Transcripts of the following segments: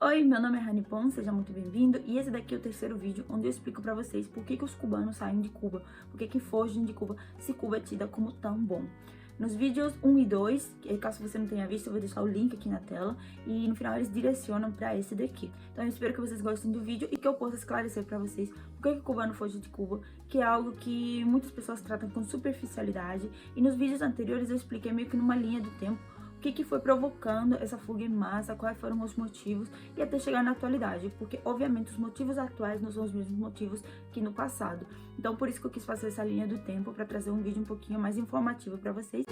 Oi, meu nome é Rani Pon, seja muito bem-vindo, e esse daqui é o terceiro vídeo onde eu explico pra vocês por que os cubanos saem de Cuba, por que fogem de Cuba, se Cuba é tida como tão bom. Nos vídeos 1 e 2, caso você não tenha visto, eu vou deixar o link aqui na tela, e no final eles direcionam pra esse daqui. Então eu espero que vocês gostem do vídeo e que eu possa esclarecer pra vocês por que o cubano foge de Cuba, que é algo que muitas pessoas tratam com superficialidade, e nos vídeos anteriores eu expliquei meio que numa linha do tempo o que foi provocando essa fuga em massa, quais foram os motivos e até chegar na atualidade, porque obviamente os motivos atuais não são os mesmos motivos que no passado. Então por isso que eu quis fazer essa linha do tempo para trazer um vídeo um pouquinho mais informativo para vocês.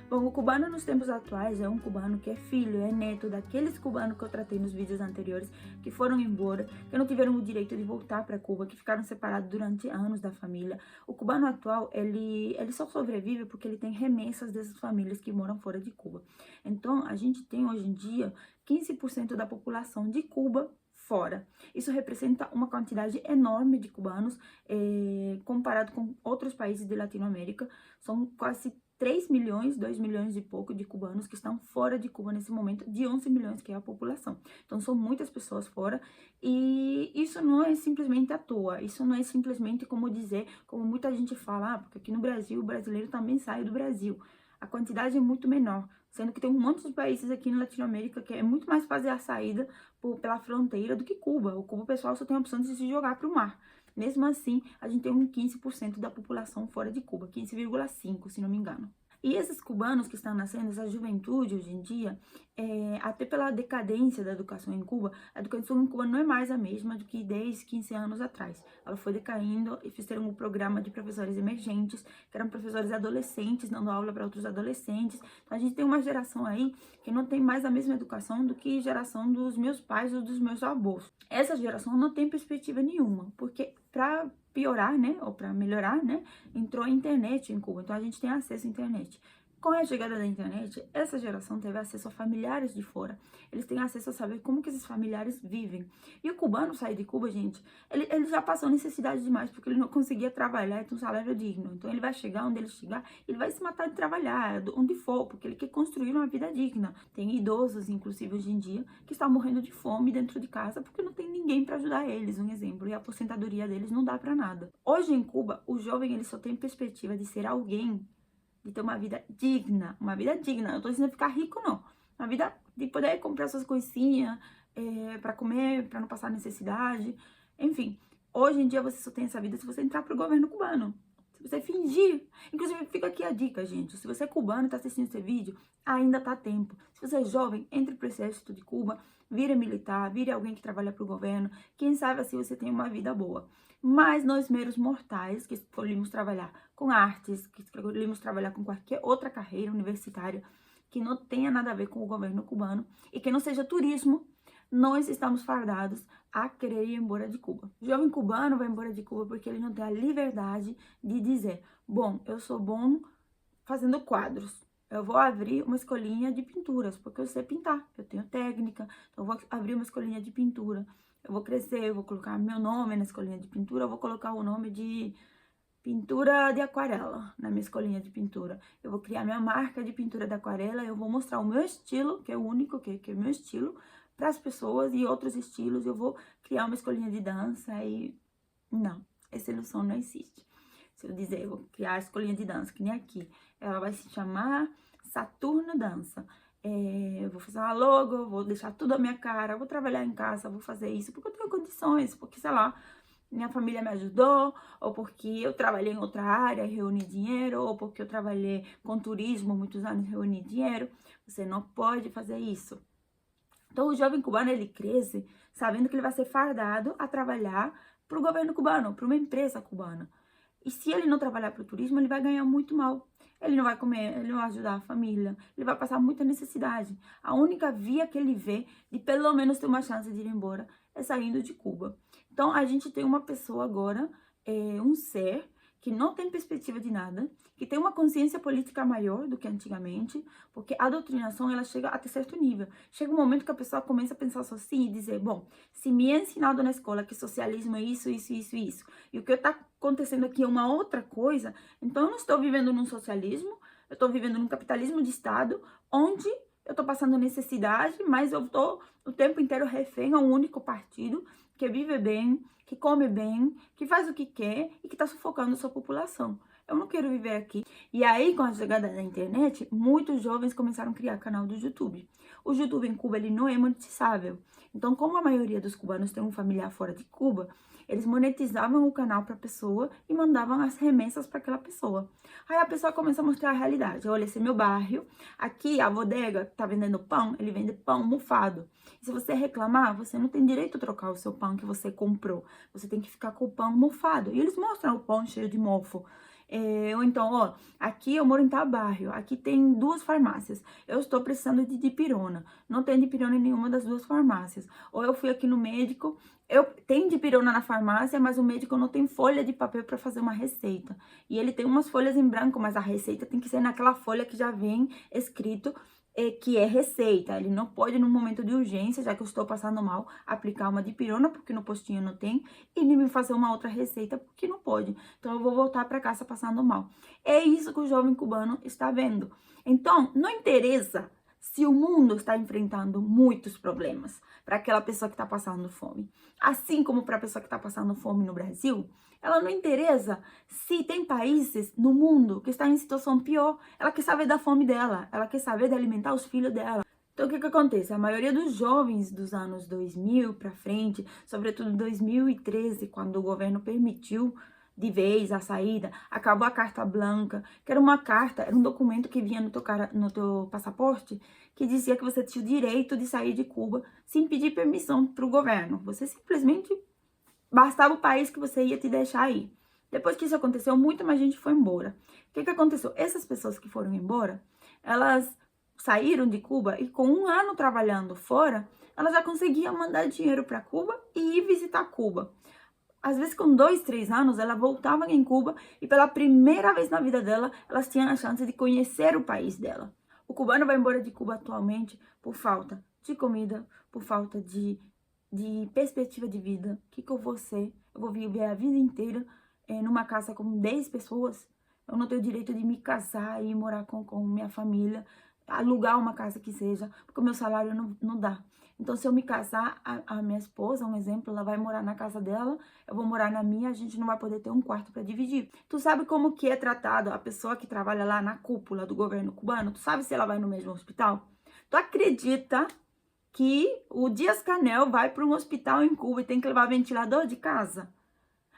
Bom, o cubano nos tempos atuais é um cubano que é filho, é neto daqueles cubanos que eu tratei nos vídeos anteriores, que foram embora, que não tiveram o direito de voltar para Cuba, que ficaram separados durante anos da família. O cubano atual, ele só sobrevive porque ele tem remessas dessas famílias que moram fora de Cuba. Então, a gente tem hoje em dia 15% da população de Cuba fora. Isso representa uma quantidade enorme de cubanos, comparado com outros países de Latinoamérica. São quase 3 milhões, 2 milhões e pouco de cubanos que estão fora de Cuba nesse momento, de 11 milhões que é a população. Então são muitas pessoas fora, e isso não é simplesmente à toa, isso não é simplesmente como dizer, como muita gente fala, porque aqui no Brasil o brasileiro também sai do Brasil. A quantidade é muito menor, sendo que tem um monte de países aqui na Latinoamérica que é muito mais fazer a saída pela fronteira do que Cuba. O Cuba, o pessoal só tem a opção de se jogar para o mar. Mesmo assim, a gente tem um 15% da população fora de Cuba, 15,5%, se não me engano. E esses cubanos que estão nascendo, essa juventude hoje em dia, até pela decadência da educação em Cuba, a educação em Cuba não é mais a mesma do que 10, 15 anos atrás. Ela foi decaindo e fizeram um programa de professores emergentes, que eram professores adolescentes, dando aula para outros adolescentes. Então a gente tem uma geração aí que não tem mais a mesma educação do que a geração dos meus pais ou dos meus avós. Essa geração não tem perspectiva nenhuma, porque para piorar, né, ou para melhorar, né, entrou a internet em Cuba, então a gente tem acesso à internet. Com a chegada da internet, essa geração teve acesso a familiares de fora. Eles têm acesso a saber como que esses familiares vivem. E o cubano sair de Cuba, gente, ele já passou necessidade demais, porque ele não conseguia trabalhar e ter um salário digno. Então ele vai chegar onde ele chegar, ele vai se matar de trabalhar, onde for, porque ele quer construir uma vida digna. Tem idosos, inclusive hoje em dia, que estão morrendo de fome dentro de casa, porque não tem ninguém para ajudar eles, um exemplo. E a aposentadoria deles não dá para nada. Hoje em Cuba, o jovem ele só tem perspectiva de ser alguém, de ter uma vida digna, eu tô dizendo ficar rico, não, uma vida de poder comprar suas coisinhas, para comer, para não passar necessidade, enfim, hoje em dia você só tem essa vida se você entrar pro governo cubano, se você fingir. Inclusive fica aqui a dica, gente, se você é cubano e tá assistindo esse vídeo, ainda tá tempo. Se você é jovem, entre pro exército de Cuba, vire militar, vire alguém que trabalha pro governo, quem sabe assim você tem uma vida boa. Mas nós meros mortais, que escolhemos trabalhar com artes, que escolhemos trabalhar com qualquer outra carreira universitária que não tenha nada a ver com o governo cubano e que não seja turismo, nós estamos fardados a querer ir embora de Cuba. O jovem cubano vai embora de Cuba porque ele não tem a liberdade de dizer: bom, eu sou bom fazendo quadros, eu vou abrir uma escolinha de pinturas, porque eu sei pintar, eu tenho técnica, então eu vou abrir uma escolinha de pintura. Eu vou crescer, eu vou colocar meu nome na escolinha de pintura, eu vou colocar o nome de pintura de aquarela na minha escolinha de pintura. Eu vou criar minha marca de pintura de aquarela, eu vou mostrar o meu estilo, que é o único que é o meu estilo, para as pessoas e outros estilos. Eu vou criar uma escolinha de dança e... não, essa ilusão não existe. Se eu dizer, eu vou criar a escolinha de dança, que nem aqui, ela vai se chamar Saturno Dança. Eu vou fazer uma logo, vou deixar tudo a minha cara, vou trabalhar em casa, vou fazer isso porque eu tenho condições, porque, sei lá, minha família me ajudou, ou porque eu trabalhei em outra área e reuni dinheiro, ou porque eu trabalhei com turismo muitos anos e reuni dinheiro. Você não pode fazer isso. Então o jovem cubano, ele cresce sabendo que ele vai ser fardado a trabalhar para o governo cubano, para uma empresa cubana. E se ele não trabalhar para o turismo, ele vai ganhar muito mal. Ele não vai comer, ele não vai ajudar a família, ele vai passar muita necessidade. A única via que ele vê de pelo menos ter uma chance de ir embora é saindo de Cuba. Então a gente tem uma pessoa agora, um ser que não tem perspectiva de nada, que tem uma consciência política maior do que antigamente, porque a doutrinação ela chega até certo nível. Chega um momento que a pessoa começa a pensar só assim e dizer: bom, se me é ensinado na escola que socialismo é isso, isso, isso, isso, e o que está acontecendo aqui é uma outra coisa, então eu não estou vivendo num socialismo, Eu tô vivendo num capitalismo de Estado, onde eu tô passando necessidade, mas eu tô o tempo inteiro refém a um único partido que vive bem, que come bem, que faz o que quer e que tá sufocando a sua população. Eu não quero viver aqui. E aí, com a chegada da internet, muitos jovens começaram a criar canal do YouTube. O YouTube em Cuba, ele não é monetizável. Então, como a maioria dos cubanos tem um familiar fora de Cuba, eles monetizavam o canal para a pessoa e mandavam as remessas para aquela pessoa. Aí a pessoa começa a mostrar a realidade. Olha, esse é meu bairro. Aqui, a bodega que tá vendendo pão, ele vende pão mofado. E se você reclamar, você não tem direito a trocar o seu pão que você comprou. Você tem que ficar com o pão mofado. E eles mostram o pão cheio de mofo. Ou então, ó, aqui eu moro em tal bairro, aqui tem 2 farmácias, eu estou precisando de dipirona, não tem dipirona em nenhuma das 2 farmácias. Ou eu fui aqui no médico, tem dipirona na farmácia, mas o médico não tem folha de papel para fazer uma receita. E ele tem umas folhas em branco, mas a receita tem que ser naquela folha que já vem escrito que é receita. Ele não pode, no momento de urgência, já que eu estou passando mal, aplicar uma dipirona, porque no postinho não tem, e nem me fazer uma outra receita, porque não pode. Então, eu vou voltar para casa passando mal. É isso que o jovem cubano está vendo. Então, não interessa se o mundo está enfrentando muitos problemas para aquela pessoa que está passando fome. Assim como para a pessoa que está passando fome no Brasil, ela não interessa se tem países no mundo que estão em situação pior. Ela quer saber da fome dela, ela quer saber de alimentar os filhos dela. Então, o que acontece? A maioria dos jovens dos anos 2000 para frente, sobretudo 2013, quando o governo permitiu de vez a saída, acabou a carta branca, que era uma carta, era um documento que vinha no teu passaporte, que dizia que você tinha o direito de sair de Cuba sem pedir permissão para o governo. Você simplesmente bastava o país que você ia te deixar ir. Depois que isso aconteceu, muita mais gente foi embora. O que aconteceu? Essas pessoas que foram embora, elas saíram de Cuba e com 1 ano trabalhando fora, elas já conseguiam mandar dinheiro para Cuba e ir visitar Cuba. Às vezes, com 2, 3 anos, ela voltava em Cuba e pela primeira vez na vida dela, elas tinham a chance de conhecer o país dela. O cubano vai embora de Cuba atualmente por falta de comida, por falta de perspectiva de vida. O que eu vou ser? Eu vou viver a vida inteira numa casa com 10 pessoas? Eu não tenho direito de me casar e morar com minha família, alugar uma casa que seja, porque o meu salário não dá. Então, se eu me casar, a minha esposa, um exemplo, ela vai morar na casa dela, eu vou morar na minha, a gente não vai poder ter um quarto para dividir. Tu sabe como que é tratado a pessoa que trabalha lá na cúpula do governo cubano? Tu sabe se ela vai no mesmo hospital? Tu acredita que o Dias-Canel vai para um hospital em Cuba e tem que levar ventilador de casa?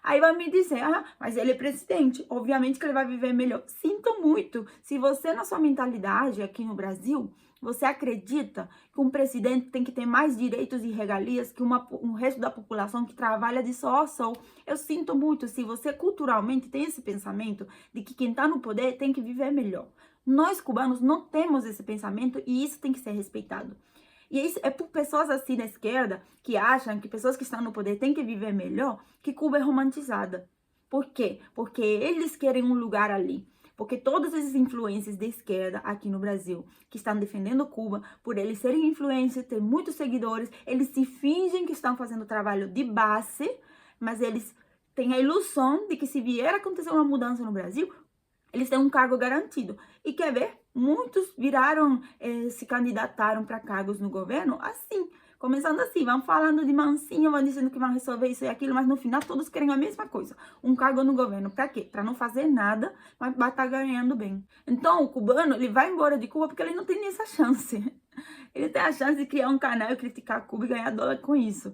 Aí vai me dizer, mas ele é presidente, obviamente que ele vai viver melhor. Sinto muito, se você na sua mentalidade aqui no Brasil, você acredita que um presidente tem que ter mais direitos e regalias que um resto da população que trabalha de sol a sol. Eu sinto muito, se você culturalmente tem esse pensamento de que quem está no poder tem que viver melhor. Nós cubanos não temos esse pensamento e isso tem que ser respeitado. E isso é por pessoas assim da esquerda que acham que pessoas que estão no poder têm que viver melhor, que Cuba é romantizada. Por quê? Porque eles querem um lugar ali. Porque todas essas influências da esquerda aqui no Brasil, que estão defendendo Cuba, por eles serem influências, ter muitos seguidores, eles se fingem que estão fazendo trabalho de base, mas eles têm a ilusão de que se vier a acontecer uma mudança no Brasil, eles têm um cargo garantido. E quer ver? Muitos se candidataram para cargos no governo assim, começando assim, vão falando de mansinho, vão dizendo que vão resolver isso e aquilo, mas no final todos querem a mesma coisa, um cargo no governo. Para quê? Para não fazer nada, mas vai estar ganhando bem. Então o cubano, ele vai embora de Cuba porque ele não tem nem essa chance. Ele tem a chance de criar um canal e criticar Cuba e ganhar dólar com isso.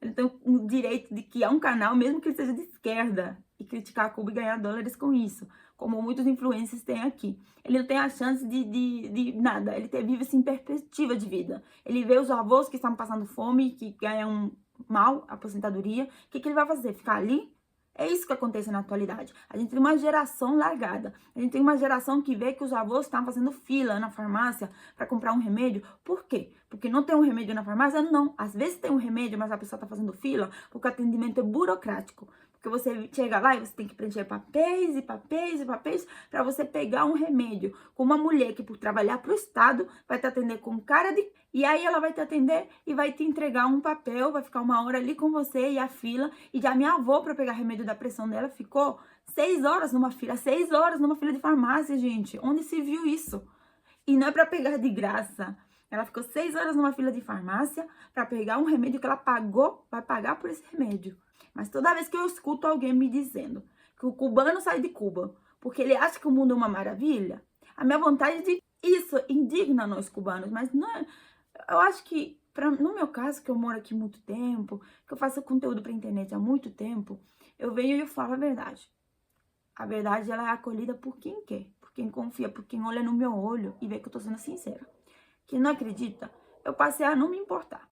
Ele tem o direito de criar um canal, mesmo que ele seja de esquerda, e criticar Cuba e ganhar dólares com isso, como muitos influencers têm aqui. Ele não tem a chance de nada, ele vive sem perspectiva de vida. Ele vê os avós que estão passando fome, que ganham mal a aposentadoria, o que ele vai fazer? Ficar ali? É isso que acontece na atualidade. A gente tem uma geração largada. A gente tem uma geração que vê que os avós estão fazendo fila na farmácia para comprar um remédio. Por quê? Porque não tem um remédio na farmácia? Não. Às vezes tem um remédio, mas a pessoa está fazendo fila porque o atendimento é burocrático. Porque Porque você chega lá e você tem que preencher papéis e papéis e papéis para você pegar um remédio com uma mulher que, por trabalhar para o Estado, vai te atender com cara de... E aí ela vai te atender e vai te entregar um papel, vai ficar 1 hora ali com você e a fila. E já minha avó, para pegar remédio da pressão dela, ficou 6 horas numa fila. 6 horas numa fila de farmácia, gente. Onde se viu isso? E não é para pegar de graça. Ela ficou 6 horas numa fila de farmácia para pegar um remédio que ela pagou, vai pagar por esse remédio. Mas toda vez que eu escuto alguém me dizendo que o cubano sai de Cuba porque ele acha que o mundo é uma maravilha, a minha vontade de... Isso indigna nós cubanos, mas não é... Eu acho que, no meu caso, que eu moro aqui há muito tempo, que eu faço conteúdo para internet há muito tempo, eu venho e eu falo a verdade. A verdade, ela é acolhida por quem quer, por quem confia, por quem olha no meu olho e vê que eu tô sendo sincera. Quem não acredita, eu passei a não me importar.